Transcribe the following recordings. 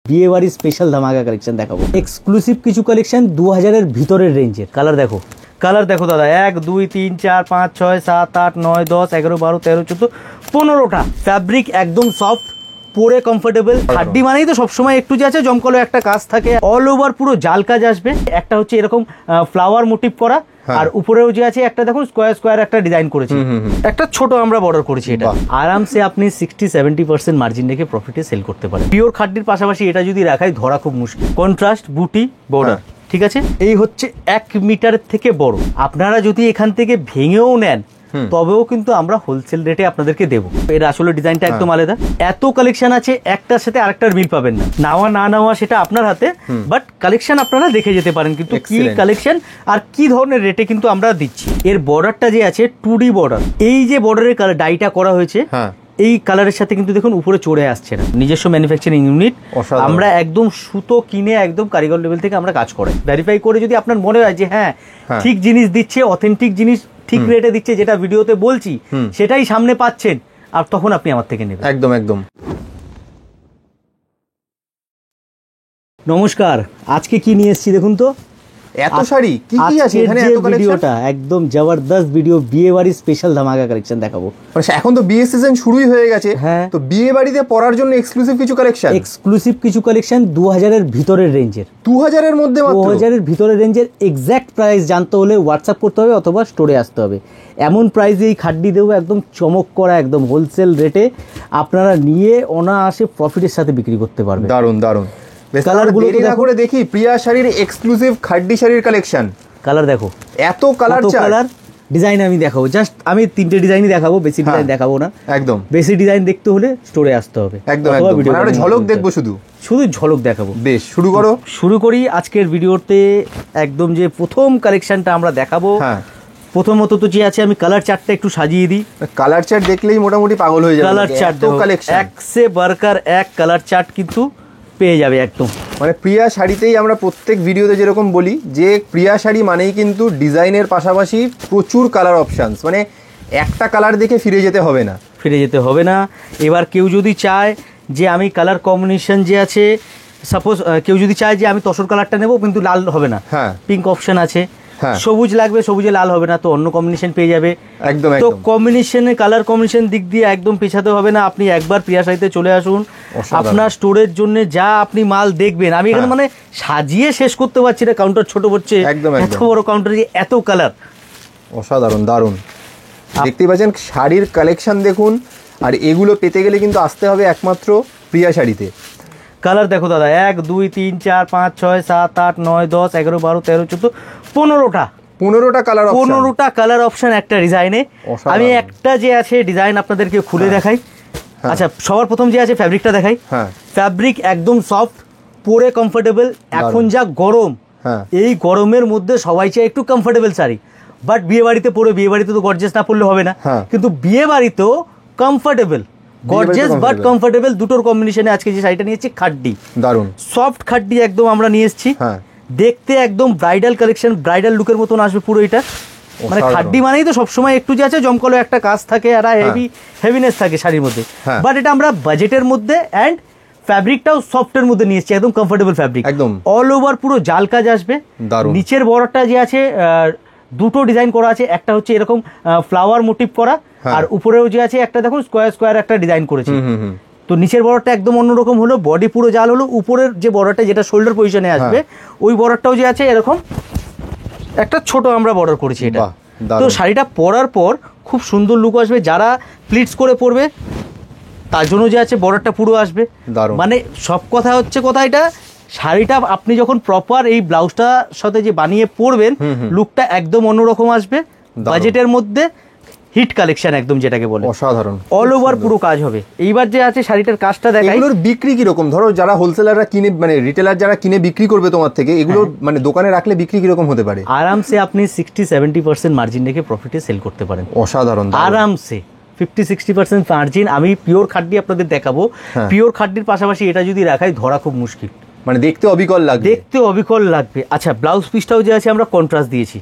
বিয়ে বাড়ির স্পেশাল ধামাকা কালেকশন দেখাবো। এক্সক্লুসিভ কিছু কালেকশন 2000-এর ভিতরের রেঞ্জের। কালার দেখো দাদা, 1 2 3 4 5 6 7 8 9 10 11 12 13 14 15টা। ফ্যাব্রিক একদম সফট, পরে কমফোর্টেবল। হাড্ডি মানেই তো সবসময় একটু যে আছে জমকলো একটা কাজ থাকে। অল ওভার পুরো জাল কাজ আসবে। একটা হচ্ছে এরকম ফ্লাওয়ার মোটিভ করা, আর উপরেও যে আছে একটা দেখুন স্কোয়ার একটা ডিজাইন করেছি। একটা ছোট আমরা বর্ডার করেছি। এটা আরামসে আপনি 60-70% মার্জিন রেখে প্রফিটে সেল করতে পারেন। পিওর খাড্ডির পাশাপাশি এটা যদি রাখাই ধরা খুব মুশকিল। কন্ট্রাস্ট বুটি বর্ডার, ঠিক আছে। এই হচ্ছে 1 মিটারের থেকে বড়। আপনারা যদি এখান থেকে ভেঙেও নেন তবেও কিন্তু আমরা হোলসেল রেটে আপনাদেরকে দেবো। এর আসলে ডিজাইনটা একদম আলাদা। এত কালেকশন আছে, একটার সাথে আরেকটার মিল পাবেন না। নেওয়া না নেওয়া সেটা আপনার হাতে, বাট কালেকশন আপনারা দেখে যেতে পারেন কিন্তু কি কালেকশন আর কি ধরনের রেটে কিন্তু আমরা দিচ্ছি। এর বর্ডারটা যে আছে 2D বর্ডার। এই যে বর্ডারের ডাইটা করা হয়েছে এই কালারের সাথে কিন্তু দেখুন উপরে চড়ে আসছে না। নিজস্ব ম্যানুফ্যাকচারিং ইউনিট। আমরা একদম সুতো কিনে একদম কারিগর লেভেল থেকে আমরা কাজ করাই। ভেরিফাই করে যদি আপনার মনে হয় যে হ্যাঁ ঠিক জিনিস দিচ্ছে, অথেন্টিক জিনিস ঠিক রেটে দিচ্ছে, যেটা ভিডিওতে বলছি সেটাই সামনে পাচ্ছেন, আর তখন আপনি আমার থেকে নেবেন। একদম একদম। নমস্কার, আজকে কি নিয়ে এসেছি দেখুন তো। এত শাড়ি কি কি আছে এখানে? এত কালেকশন। ভিডিওটা একদম জবরদস্ত ভিডিও, বিয়ে বাড়ির স্পেশাল ধামাকা কালেকশন দেখাবো। মানে এখন তো বিয়ে সিজন শুরুই হয়ে গেছে। হ্যাঁ, তো বিয়ে বাড়িতে পরার জন্য এক্সক্লুসিভ কিছু কালেকশন 2000-এর ভিতরের রেঞ্জের। 2000-এর মধ্যে মাত্র? 2000-এর ভিতরের রেঞ্জের। এক্স্যাক্ট প্রাইস জানতে হলে হোয়াটসঅ্যাপ করতে হবে অথবা স্টোরে আসতে হবে। এমন প্রাইসে এই খাড্ডি দেবো একদম চমক করা, একদম হোলসেল রেটে আপনারা নিয়ে অনায়াসে প্রফিটের সাথে বিক্রি করতে পারবেন। দারুণ দারুণ। কালারগুলো না করে দেখি প্রিয়া শাড়ির এক্সক্লুসিভ খাড্ডি শাড়ির কালেকশন। কালার দেখো, এত কালার ডিজাইন আমি দেখাবো। জাস্ট আমি 3টে ডিজাইনই দেখাবো, বেশি ডিজাইন দেখাবো না। একদম। বেশি ডিজাইন দেখতে হলে স্টোরে আসতে হবে। একদম একদম। আমরা ঝলক দেখবো, শুধু ঝলক দেখাবো। বেশ, শুরু করি আজকের ভিডিওতে। একদম যে প্রথম কালেকশনটা আমরা দেখাবো, প্রথমত তো যে আছে আমি কালার চার্টটা একটু সাজিয়ে দিই। কালার চার্ট দেখলেই মোটামুটি পাগল হয়ে যাবে। কালার চার্ট কালেকশন এক সে বারকার এক কালার চার্ট কিন্তু পেয়ে যাবে একদম। মানে প্রিয়া শাড়িতেই আমরা প্রত্যেক ভিডিওতে যেরকম বলি যে প্রিয়া শাড়ি মানেই কিন্তু ডিজাইনের পাশাপাশি প্রচুর কালার অপশানস। মানে একটা কালার দেখে ফিরে যেতে হবে না। এবার কেউ যদি চায় যে আমি কালার কম্বিনেশন যে আছে, সাপোজ কেউ যদি চায় যে আমি তসর কালারটা নেবো কিন্তু লাল হবে না, পিঙ্ক অপশন আছে। সবুজ লাগবে, সবুজে লাল হবে না, তো অন্য কম্বিনেশন পেয়ে যাবে। একদম। তো কম্বিনেশনে কালার কম্বিনেশন দিক দিয়ে একদম পেছাতে হবে না। আপনি একবার প্রিয়া শাড়িতে চলে আসুন। আপনার স্টোরের জন্য যা আপনি মাল দেখবেন, আমি এখানে মানে সাজিয়ে শেষ করতে পারছি না, কাউন্টার ছোট পড়ছে। এত বড় কাউন্টারে এত কালার, অসাধারণ দারুণ। দেখতেই পাচ্ছেন শাড়ির কালেকশন দেখুন। আর এগুলো পেতে গেলে কিন্তু আসতে হবে একমাত্র প্রিয়া শাড়িতে। কালার দেখো দাদা, 1 2 3 4 5 6 7 8 9 10 11 12 13 14 15টা কালার অপশন একটা ডিজাইনে। আমি একটা যে আছে ডিজাইন আপনাদেরকে খুলে দেখাই। আচ্ছা, সবার প্রথম যে আছে ফ্যাব্রিকটা দেখাই। ফ্যাব্রিক একদম সফট, পরে কমফোর্টেবল। এখন যা গরম, এই গরমের মধ্যে সবাই চায় একটু কমফোর্টেবল শাড়ি, বাট বিয়ে বাড়িতে পরে, বিয়ে বাড়িতে তো গর্জিয়াস না পড়লে হবে না, কিন্তু বিয়ে বাড়িতেও কমফোর্টেবল, গর্জিয়াস বাট কমফোর্টেবল, দুটোর কম্বিনেশনে আজকে যে শাড়িটা নিয়েছি খাড্ডি। দারুণ সফট খাড্ডি একদম আমরা নিয়ে এসেছি। দেখতে একদম ব্রাইডাল কালেকশন, ব্রাইডাল লুকের মতন আসবে পুরো এটা। মানে খাড্ডি মানেই তো সবসময় একটু যে আছে জমকলো একটা কাজ থাকে, আর হেভিনেস থাকে শাড়ির মধ্যে। বাট এটা আমরা বাজেটের মধ্যে অ্যান্ড ফ্যাব্রিকটাও সফটের মধ্যে নিয়ে এসেছি, একদম কমফোর্টেবল ফ্যাব্রিক। একদম অল ওভার পুরো জাল কাজ আসবে। নিচের বর্ডারটা যে আছে দুটো ডিজাইন করা আছে। একটা হচ্ছে এরকম ফ্লাওয়ার মোটিভ করা, আর উপরেও যে আছে একটা দেখুন স্কোয়ার একটা ডিজাইন করেছি। তো নিচের বর্ডারটা একদম অন্যরকম হলো, বডি পুরো জাল হলো। উপরের যে বর্ডারটা যেটা শোল্ডার পজিশনে আসবে, ওই বর্ডারটাও যে আছে এরকম একটা ছোট আমরা বর্ডার করেছি এটা। তো শাড়িটা পরার পর খুব সুন্দর লুক আসবে। যারা প্লিটস করে পরবে তার জন্য যে আছে বর্ডারটা পুরো আসবে। মানে সব কথা হচ্ছে এটা, শাড়িটা আপনি যখন প্রপার এই ব্লাউজটার সাথে যে বানিয়ে পরবেন, লুকটা একদম অন্যরকম আসবে। বাজেটের মধ্যে হিট কালেকশন একদম, যেটাকে বলে অসাধারণ। অল ওভার পুরো কাজ হবে। এইবার যে আছে শাড়িটার কাজটা দেখাই। এগুলোর বিক্রি কিরকম? ধরো যারা হোলসেলাররা কিনে, মানে রিটেলার যারা কিনে বিক্রি করবে তোমার থেকে, এগুলো মানে দোকানে রাখলে বিক্রি কিরকম হতে পারে? আরামসে আপনি 60-70% মার্জিন রেখে প্রফিটে সেল করতে পারেন। অসাধারণ, আরামসে 50-60% মার্জিন। আমি পিওর খাড্ডি আপনাদের দেখাবো। পিওর খাড্ডির পাশাপাশি এটা যদি রাখাই ধরা খুব মুশকিল, মানে দেখতে অবিকল লাগবে। আচ্ছা, ব্লাউজ পিসটাও যে আছে আমরা কন্ট্রাস্ট দিয়েছি।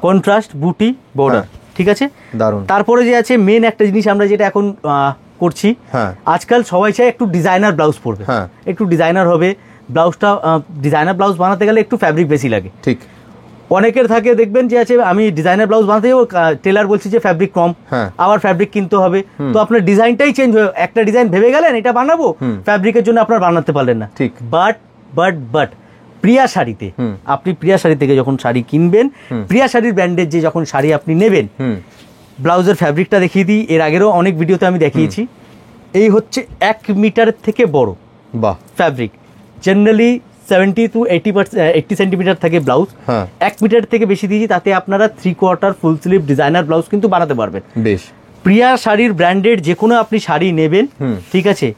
কন্ট্রাস্ট বুটি বর্ডার, ঠিক আছে, দারুণ। তারপরে যে আছে মেন একটা জিনিস আমরা যেটা এখন করছি, আজকাল সবাই চায় একটু ডিজাইনার ব্লাউজ পরবে, একটু ডিজাইনার হবে, ব্লাউজটা ডিজাইনার ব্লাউজ বানাতে গেলে একটু ফ্যাব্রিক বেশি লাগে। ঠিক, অনেকের থাকে দেখবেন যে আছে আমি ডিজাইনার ব্লাউজ বানাতে যাবো, টেলার বলছি যে ফ্যাব্রিক কম, আবার ফ্যাব্রিক কিনতে হবে, তো আপনার ডিজাইনটাই চেঞ্জ হয়ে, একটা ডিজাইন ভেবে গেলেন এটা বানাবো, ফ্যাব্রিকের জন্য আপনার বানাতে পারলেন না। ঠিক, বাট প্রিয়া শাড়িতে, আপনি প্রিয়া শাড়ি থেকে যখন শাড়ি কিনবেন, প্রিয়া শাড়ির ব্র্যান্ডের যে যখন শাড়ি আপনি নেবেন, ব্লাউজের ফ্যাব্রিকটা দেখিয়ে দিই, এর আগেরও অনেক ভিডিওতে আমি দেখিয়েছি। এই হচ্ছে 1 মিটারের থেকে বড় ফ্যাব্রিক, জেনারেলি 70 to 80 সেন্টিমিটার থাকে ব্লাউজ, 1 মিটার থেকে বেশি দিয়েছি, তাতে আপনারা 3/4 ফুল স্লিভ ডিজাইনার ব্লাউজ কিন্তু বানাতে পারবেন। বেশ, প্রিয়া শাড়ির ব্র্যান্ডেড যে কোনো আপনি শাড়ি নেবেন, ঠিক আছে,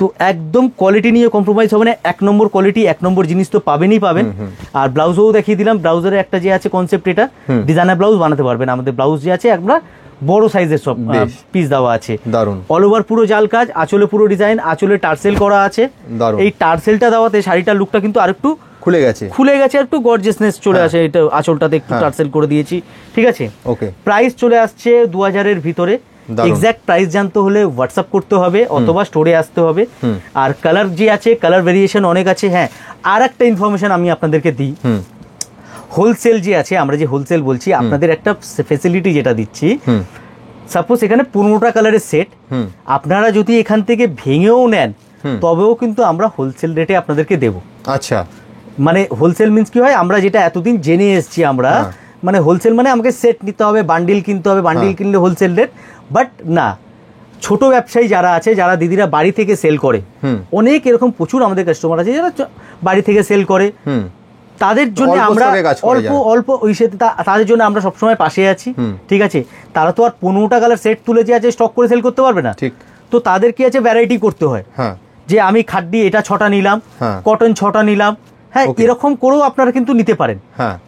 তো একদম কোয়ালিটি নিয়ে কম্প্রোমাইজ হবে না, 1 নম্বর কোয়ালিটি, 1 নম্বর জিনিস তো পাবেনই পাবেন। আর ব্লাউজও দেখিয়ে দিলাম, ব্লাউজের একটা যে আছে কনসেপ্ট, এটা ডিজাইনার ব্লাউজ বানাতে পারবেন। আমাদের ব্লাউজ যে আছে আমরা বড় সাইজের সব পিস দেওয়া আছে, দারুন, অল ওভার পুরো জাল কাজ, আঁচলে পুরো ডিজাইন, আঁচলে টার্সেল করা আছে। এই টার্সেলটা দেওয়াতে শাড়িটার লুকটা কিন্তু আরেকটু খুলে গেছে, একটু গর্জিয়াসনেস চলে আসে। এটা আঁচলটাতে একটু টার্সেল করে দিয়েছি, ঠিক আছে। ওকে, প্রাইস চলে আসছে 2000 এর ভিতরে। এক্সাক্ট প্রাইস জানতে হলে হোয়াটসঅ্যাপ করতে হবে অথবা স্টোরে আসতে হবে। আর কালার যে আছে, কালার ভেরিয়েশন অনেক আছে। হ্যাঁ, আর একটা ইনফরমেশন আমি আপনাদেরকে দিই, হোলসেল যে আছে, আমরা যে হোলসেল বলছি, আপনাদের একটা ফেসিলিটি যেটা দিচ্ছি, সাপোজ এখানে 15টা কালারের সেট, আপনারা যদি এখান থেকে ভেঙেও নেন তবেও কিন্তু আমরা হোলসেল রেটে আপনাদেরকে দেবো। আচ্ছা, মানে হোলসেল মিন্স কি হয়, আমরা যেটা এতদিন জেনে এসছি, আমরা মানে হোলসেল মানে আমাকে সেট নিতে হবে, বান্ডিল কিনতে হবে, বান্ডিল কিনলে হোলসেল রেট। বাট না, ছোট ব্যবসায়ী যারা আছে, যারা দিদিরা বাড়ি থেকে সেল করে, অনেক এরকম প্রচুর আমাদের কাস্টমার আছে যারা বাড়ি থেকে সেল করে, তাদের জন্য আমরা অল্প ওই সাথে তাদের জন্য আমরা সবসময় পাশে আছি, ঠিক আছে। তারা তো আর 15টা কালার সেট তুলে যে আছে স্টক করে সেল করতে পারবে না, তো তাদের কি আছে ভ্যারাইটি করতে হয়, যে আমি খাড্ডি এটা 6টা নিলাম, কটন 6টা নিলাম, হ্যাঁ, এরকম করেও আপনারা কিন্তু নিতে পারেন।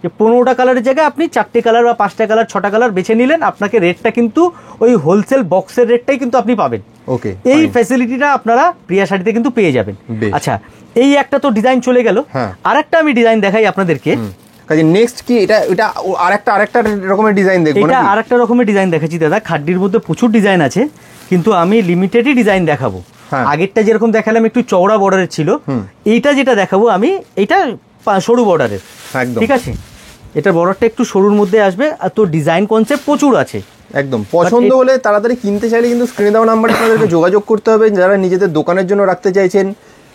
যে 15টা কালারের জায়গায় আপনি 4টে কালার বা 5টা কালার 6টা কালার বেছে নিলেন, আপনাকে রেটটা কিন্তু ওই হোলসেল বক্সের রেটটাই কিন্তু আপনি পাবেন। ওকে, এই ফ্যাসিলিটিটা আপনারা প্রিয়া শাড়িতে কিন্তু পেয়ে যাবেন। আচ্ছা, এই একটা তো ডিজাইন চলে গেল, আরেকটা আমি ডিজাইন দেখাই আপনাদেরকে। নেক্সট কি এটা আরেকটা রকমের ডিজাইন দেখবো, এটা আরেকটা রকমের ডিজাইন দেখাচ্ছি দাদা। খাড্ডির মধ্যে প্রচুর ডিজাইন আছে, কিন্তু আমি লিমিটেডই ডিজাইন দেখাবো। আগেরটা যেরকম দেখালাম একটু চওড়া বর্ডারের ছিল, এইটা যেটা দেখাবো আমি, এইটা সরু বর্ডারের, ঠিক আছে। এটা বর্ডারটা একটু সরুর মধ্যে আসবে, আর তো ডিজাইন কনসেপ্ট প্রচুর আছে। একদম পছন্দ হলে তাড়াতাড়ি কিনতে চাইলে কিন্তু স্ক্রিনে দেওয়া নাম্বারে আপনাদেরকে যোগাযোগ করতে হবে। যারা নিজেদের দোকানের জন্য রাখতে চাইছেন,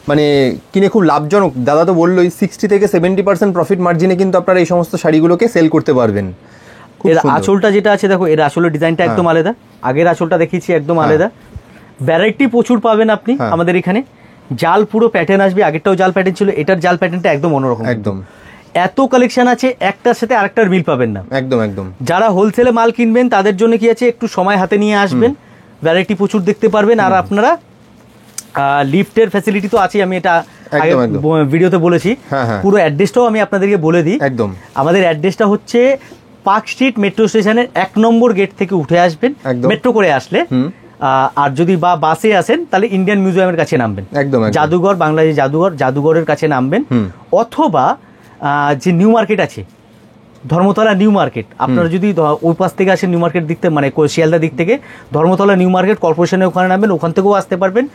মানে কিনে খুব লাভজনক, দাদা তো বললোই 60 থেকে 70% প্রফিট মার্জিনে কিন্তু আপনারা এই সমস্ত শাড়িগুলোকে সেল করতে পারবেন। এর আঁচলটা যেটা আছে দেখো, এর আসলে ডিজাইনটা একদম আলাদা, আগের আঁচলটা দেখিয়েছি একদম আলাদা। ভ্যারাইটি প্রচুর পাবেন আপনি আমাদের এখানে। জাল পুরো প্যাটার্ন আসবে, আগেরটাও জাল প্যাটার্ন ছিল, এটার জাল প্যাটার্নটা একদম অন্যরকম। একদম এত কালেকশন আছে, একটার সাথে আরেকটার মিল পাবেন না। একদম একদম। যারা হোলসেলে মাল কিনবেন তাদের জন্য কি আছে, একটু সময় হাতে নিয়ে আসবেন, ভ্যারাইটি প্রচুর দেখতে পারবেন। আর আপনারা লিফটের ফ্যাসিলিটি তো আছে, আমি এটা আগে ভিডিওতে বলেছি। পুরো অ্যাড্রেসটাও আমি আপনাদেরকে বলে দিই। একদম, আমাদের অ্যাড্রেসটা হচ্ছে পার্ক স্ট্রিট মেট্রো স্টেশনের 1 নম্বর গেট থেকে উঠে আসবেন মেট্রো করে আসলে। আর যদি বা বাসে আসেন তাহলে ইন্ডিয়ান মিউজিয়ামের কাছে নামবেন, একদম জাদুঘর, বাংলাদেশ জাদুঘরের কাছে নামবেন। অথবা যে নিউ মার্কেট আছে, ধর্মতলা নিউ মার্কেট, আপনারা যদি ওই পাশ থেকে আসেন নিউ মার্কেট দিক থেকে, মানে শিয়ালদা দিক থেকে ধর্মতলা নিউ মার্কেট কর্পোরেশনের ওখানে নামবেন, ওখান থেকেও আসতে পারবেন।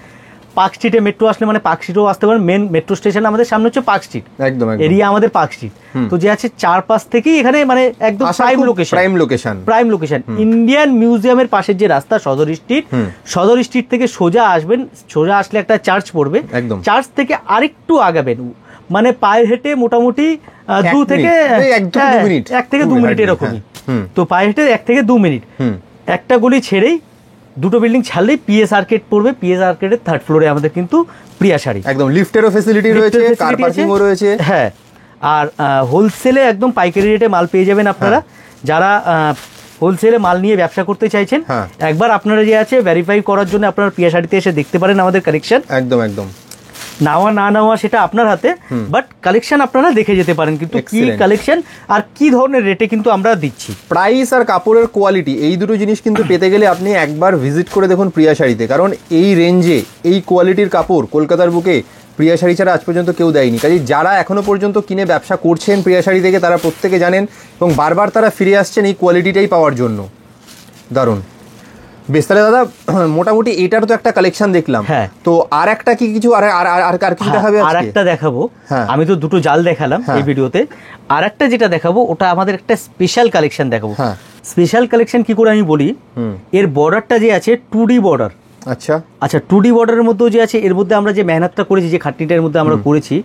পার্ক স্ট্রিটে মেট্রো আসলে মানে পার্ক স্ট্রিটেও আসতে পারেন। মেন মেট্রো স্টেশন আমাদের সামনে হচ্ছে পার্ক স্ট্রিট, একদম এরিয়া আমাদের পার্ক স্ট্রিট। তো যে আছে 4-5 থেকেই এখানে মানে একদম প্রাইম লোকেশন। ইন্ডিয়ান মিউজিয়ামের পাশের যে রাস্তা সদর স্ট্রিট থেকে সোজা আসবেন, সোজা আসলে একটা চার্চ পড়বে, চার্চ থেকে আরেকটু আগাবেন, মানে পায়ে হেঁটে মোটামুটি 1 থেকে 2 মিনিট এরকমই। তো পায়ে হেঁটে 1 থেকে 2 মিনিট, একটা গলি ছেড়েই 2টো বিল্ডিং ছাড়লেই পিএস আর্কেড পড়বে। পিএস আর্কেডের 3rd ফ্লোরে আমাদের কিন্তু প্রিয়া শাড়ি, একদম লিফটেরও ফ্যাসিলিটি রয়েছে, কার পার্কিংও রয়েছে। হ্যাঁ, আর হোলসেলে একদম পাইকারি রেটে মাল পেয়ে যাবেন আপনারা। যারা হোলসেলে মাল নিয়ে ব্যবসা করতে চাইছেন, একবার আপনারা যে আছে ভেরিফাই করার জন্য আপনারা প্রিয়া শাড়িতে এসে দেখতে পারেন আমাদের কালেকশন। একদম একদম, নেওয়া না নেওয়া সেটা আপনার হাতে, বাট কালেকশন আপনারা দেখে যেতে পারেন কিন্তু কি কালেকশন আর কি ধরনের রেটে কিন্তু আমরা দিচ্ছি। প্রাইস আর কাপড়ের কোয়ালিটি, এই দুটো জিনিস কিন্তু পেতে গেলে আপনি একবার ভিজিট করে দেখুন প্রিয়া শাড়িতে, কারণ এই রেঞ্জে এই কোয়ালিটির কাপড় কলকাতার বুকে প্রিয়া শাড়ি ছাড়া আজ পর্যন্ত কেউ দেয়নি। কাজে যারা এখনো পর্যন্ত কিনে ব্যবসা করছেন প্রিয়া শাড়ি থেকে, তারা প্রত্যেকে জানেন এবং বারবার তারা ফিরে আসছেন এই কোয়ালিটিটাই পাওয়ার জন্য। দারুণ। বেশ, তাহলে দাদা মোটামুটি এটার তো একটা কালেকশন দেখলাম, হ্যাঁ, তো আর একটা কি কিছু আর কিছু দেখাবে? আর একটা দেখাবো, আমি তো দুটো জাল দেখালাম এই ভিডিওতে, আর একটা যেটা দেখাবো ওটা আমাদের একটা স্পেশাল কালেকশন দেখাবো। স্পেশাল কালেকশন কি করে আমি বলি, এর বর্ডারটা যে আছে 2D বর্ডার। আচ্ছা আচ্ছা, 2D বর্ডারের মধ্যেও যে আছে, এর মধ্যে আমরা যে মেহনতটা করেছি, যে খাটনিটার মধ্যে আমরা করেছি,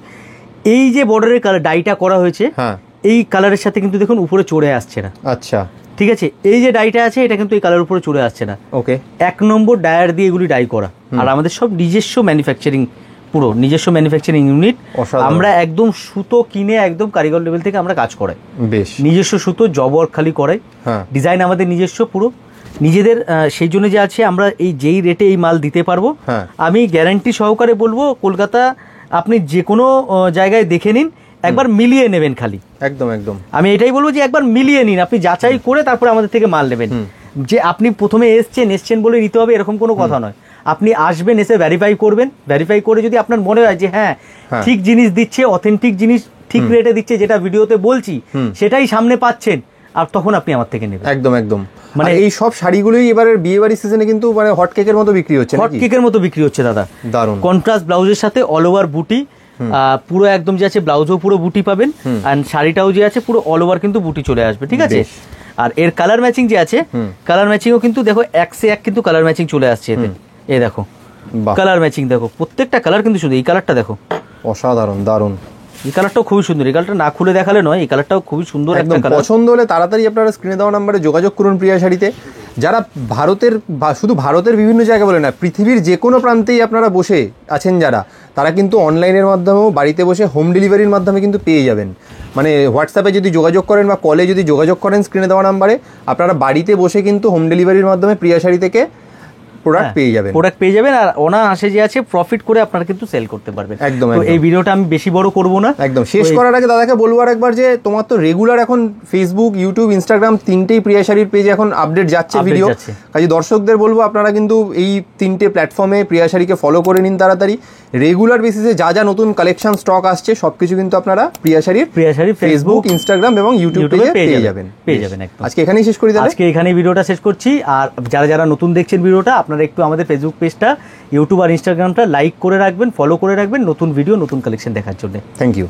এই যে বর্ডারের কালার ডাইটা করা হয়েছে, এই কালারের সাথে কিন্তু দেখুন উপরে চড়ে আসছে না। আচ্ছা, ঠিক আছে, এই যে ডাইটা আছে এটা কিন্তু এই কালার উপরে চড়ে আসছে না। ওকে, 1 নম্বর ডায়ার দিয়ে এগুলি ডাই করা, আর আমাদের সব নিজস্ব ম্যানুফ্যাকচারিং, পুরো নিজস্ব ম্যানুফ্যাকচারিং ইউনিট। আমরা একদম সুতো কিনে একদম কারিগর লেভেল থেকে আমরা কাজ করাই, বেশ নিজস্ব সুতো জব ওয়ার্ক খালি করাই, ডিজাইন আমাদের নিজস্ব পুরো নিজেদের। সেই জন্য যে আছে আমরা এই যেই রেটে এই মাল দিতে পারবো, আমি গ্যারান্টি সহকারে বলবো, কলকাতা আপনি যে কোনো জায়গায় দেখে নিন, একবার মিলিয়ে নেবেন খালি, একদম একদম আমি এটাই বলবো যে একবার মিলিয়ে নিন, আপনি যাচাই করে তারপরে আমাদের থেকে মাল নেবেন। যে আপনি প্রথমে এসছেন বলে নিতে হবে এরকম কোনো কথা নয়, আপনি আসবেন, এসে ভেরিফাই করবেন, ভেরিফাই করে যদি আপনার মনে হয় যে হ্যাঁ ঠিক জিনিস দিচ্ছে, অথেন্টিক জিনিস ঠিক রেটে দিচ্ছে, যেটা ভিডিওতে বলছি সেটাই সামনে পাচ্ছেন, আর তখন আপনি আমার থেকে নেবেন। একদম একদম, মানে এই সব শাড়িগুলোই এবারে বিয়ে বাড়ির সিজনে কিন্তু মানে হট কেকের মতো বিক্রি হচ্ছে, হট কেকের মতো বিক্রি হচ্ছে দাদা। দারুণ কন্ট্রাস্ট ব্লাউজের সাথে অল ওভার বুটি, পুরো একদম যে আছে ব্লাউজও পুরো বুটি পাবেন, আর শাড়িটাও যে আছে পুরো অল ওভার কিন্তু বুটি চলে আসবে, ঠিক আছে। আর এর কালার ম্যাচিং যে আছে, কালার ম্যাচিংও কিন্তু দেখো 1 से 1 কিন্তু কালার ম্যাচিং চলে আসছে এতে। এই দেখো কালার ম্যাচিং, দেখো প্রত্যেকটা কালার কিন্তু শুধু এই কালারটা দেখো, অসাধারণ দারুণ। এই কালারটাও খুবই সুন্দর, এই কালারটা না খুলে দেখালে নয়, এই কালারটাও খুবই সুন্দর একটা কালার। পছন্দ হলে তাড়াতাড়ি আপনারা স্ক্রিনে দেওয়া নম্বরে যোগাযোগ করুন প্রিয়া শাড়িতে। যারা ভারতের বা শুধু ভারতের বিভিন্ন জায়গায় বলে না, পৃথিবীর যে কোনো প্রান্তেই আপনারা বসে আছেন যারা, তারা কিন্তু অনলাইনের মাধ্যমেও বাড়িতে বসে হোম ডেলিভারির মাধ্যমে কিন্তু পেয়ে যাবেন। মানে হোয়াটসঅ্যাপে যদি যোগাযোগ করেন বা কলে যদি যোগাযোগ করেন স্ক্রিনে দেওয়া নাম্বারে, আপনারা বাড়িতে বসে কিন্তু হোম ডেলিভারির মাধ্যমে প্রিয়া শাড়ি থেকে প্রোডাক্ট পেয়ে যাবেন, আর অনায়াসে যে আছে প্রফিট করে আপনারা কিন্তু সেল করতে পারবেন। একদম, এই ভিডিওটা আমি বেশি বড় করব না, একদম শেষ করার আগে দাদাকে বলবো আর একবার যে তোমার তো রেগুলার এখন ফেসবুক, ইউটিউব, ইনস্টাগ্রাম তিনটেই প্রিয়া শাড়ির পেজে এখন আপডেট যাচ্ছে ভিডিও, কাজে দর্শকদের বলবো আপনারা কিন্তু এই 3টে প্ল্যাটফর্মে প্রিয়া শাড়িকে ফলো করে নিন তাড়াতাড়ি। রেগুলার বেসিসে যা যা নতুন কালেকশন স্টক আসছে সবকিছু কিন্তু আপনারা প্রিয়া শাড়ির ফেসবুক, ইনস্টাগ্রাম এবং ইউটিউব পেজে পেয়ে যাবেন। আজকে এখানেই শেষ করি, আজকে এখানেই ভিডিওটা শেষ করছি। আর যারা নতুন দেখছেন ভিডিওটা, আপনারা একটু আমাদের ফেসবুক পেজটা, ইউটিউব আর ইনস্টাগ্রামটা লাইক করে রাখবেন, ফলো করে রাখবেন, নতুন ভিডিও নতুন কালেকশন দেখার জন্য। Thank you.